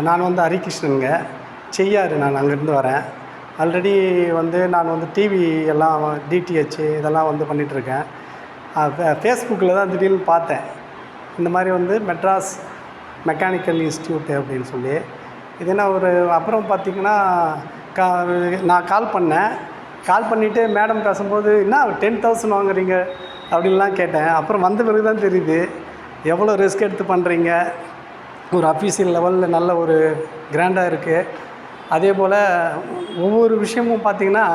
நான் வந்து ஹரிகிருஷ்ணனுங்க. செய்யாறு நான் அங்கேருந்து வரேன். ஆல்ரெடி வந்து நான் வந்து டிவி எல்லாம் டிடிஹெச் இதெல்லாம் வந்து பண்ணிகிட்ருக்கேன். ஃபேஸ்புக்கில் தான் திடீர்னு பார்த்தேன். இந்த மாதிரி வந்து மெட்ராஸ் மெக்கானிக்கல் இன்ஸ்டியூட் அப்படின்னு சொல்லி. இது என்ன ஒரு அப்புறம் பார்த்திங்கன்னா நான் கால் பண்ணேன். கால் பண்ணிவிட்டு மேடம் பேசும்போது என்ன 10,000 வாங்குறீங்க அப்படின்லாம் கேட்டேன். அப்புறம் வந்த பிறகு தான் தெரியுது எவ்வளோ ரிஸ்க் எடுத்து பண்ணுறீங்க. ஒரு அஃபீஷியல் லெவலில் நல்ல ஒரு கிராண்டாக இருக்குது. அதே போல் ஒவ்வொரு விஷயமும் பார்த்திங்கன்னா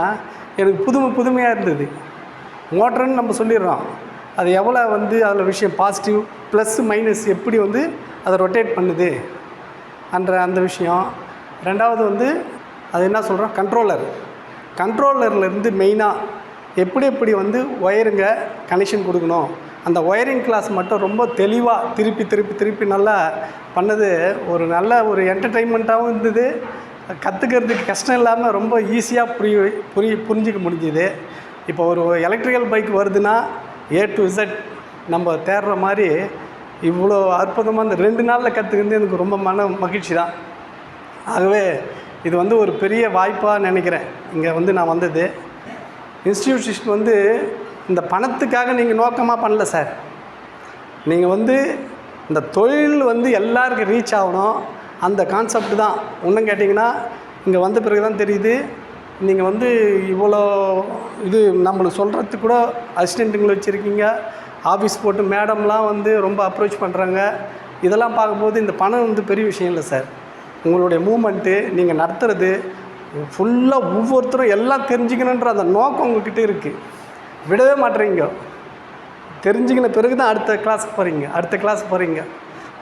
எனக்கு புதுமையாக இருந்தது. மோட்டருன்னு நம்ம சொல்லிடுறோம், அது எவ்வளோ வந்து அதில் விஷயம் பாசிட்டிவ் ப்ளஸ் மைனஸ் எப்படி வந்து அதை ரொட்டேட் பண்ணுது அந்த விஷயம். ரெண்டாவது வந்து அது என்ன சொல்கிறோம், கண்ட்ரோலர்லேருந்து மெயினாக எப்படி வந்து ஒயருங்க கனெக்ஷன் கொடுக்கணும், அந்த ஒயரிங் கிளாஸ் மட்டும் ரொம்ப தெளிவாக திருப்பி நல்லா பண்ணது. ஒரு நல்ல ஒரு என்டர்டெயின்மெண்ட்டாகவும் இருந்தது. கற்றுக்கிறதுக்கு கஷ்டம் இல்லாமல் ரொம்ப ஈஸியாக புரிஞ்சிக்க முடிஞ்சுது. இப்போ ஒரு எலக்ட்ரிக்கல் பைக் வருதுன்னா A to Z நம்ம தேடுற மாதிரி இவ்வளோ அற்புதமாக இந்த 2 நாளில் கற்றுக்கிறது எனக்கு ரொம்ப மகிழ்ச்சி தான். ஆகவே இது வந்து ஒரு பெரிய வாய்ப்பாக நினைக்கிறேன். இங்கே வந்து நான் வந்தது இன்ஸ்டிடியூஷன் வந்து இந்த பணத்துக்காக நீங்கள் நோக்கமாக பண்ணல சார். நீங்கள் வந்து இந்த தொழில் வந்து எல்லாருக்கும் ரீச் ஆகணும், அந்த கான்செப்ட் தான். இன்னும் கேட்டிங்கன்னா இங்கே வந்த பிறகு தான் தெரியுது நீங்கள் வந்து இவ்வளோ இது நம்மளுக்கு சொல்கிறதுக்கு கூட அசிஸ்டண்ட்டுங்களை வச்சுருக்கீங்க. ஆஃபீஸ் போட்டு மேடம்லாம் வந்து ரொம்ப அப்ரோச் பண்ணுறாங்க. இதெல்லாம் பார்க்கும்போது இந்த பணம் வந்து பெரிய விஷயம் இல்லை சார். உங்களுடைய மூமெண்ட்டு நீங்கள் நடத்துகிறது ஃபுல்லாக ஒவ்வொருத்தரும் எல்லாம் தெரிஞ்சுக்கணுன்ற அந்த நோக்கம் உங்கள்கிட்ட இருக்குது. விடவே மாட்டேறீங்க. தெரிஞ்சுக்கின பிறகு தான் அடுத்த கிளாஸ் போகிறீங்க.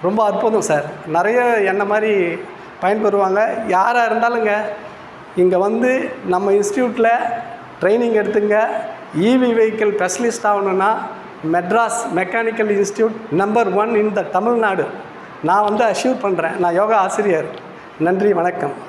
ரொம்ப அற்புதம் சார். நிறைய என்ன மாதிரி பயன்பெறுவாங்க. யாராக இருந்தாலுங்க இங்கே வந்து நம்ம இன்ஸ்டியூட்டில் ட்ரைனிங் எடுத்துங்க. EV வெஹிக்கிள் ஸ்பெஷலிஸ்ட் ஆகணுன்னா Madras mechanical institute number 1 in the Tamil Nadu. நான் வந்து அஷ்யூர் பண்ணுறேன். நான் யோகா ஆசிரியர். நன்றி, வணக்கம்.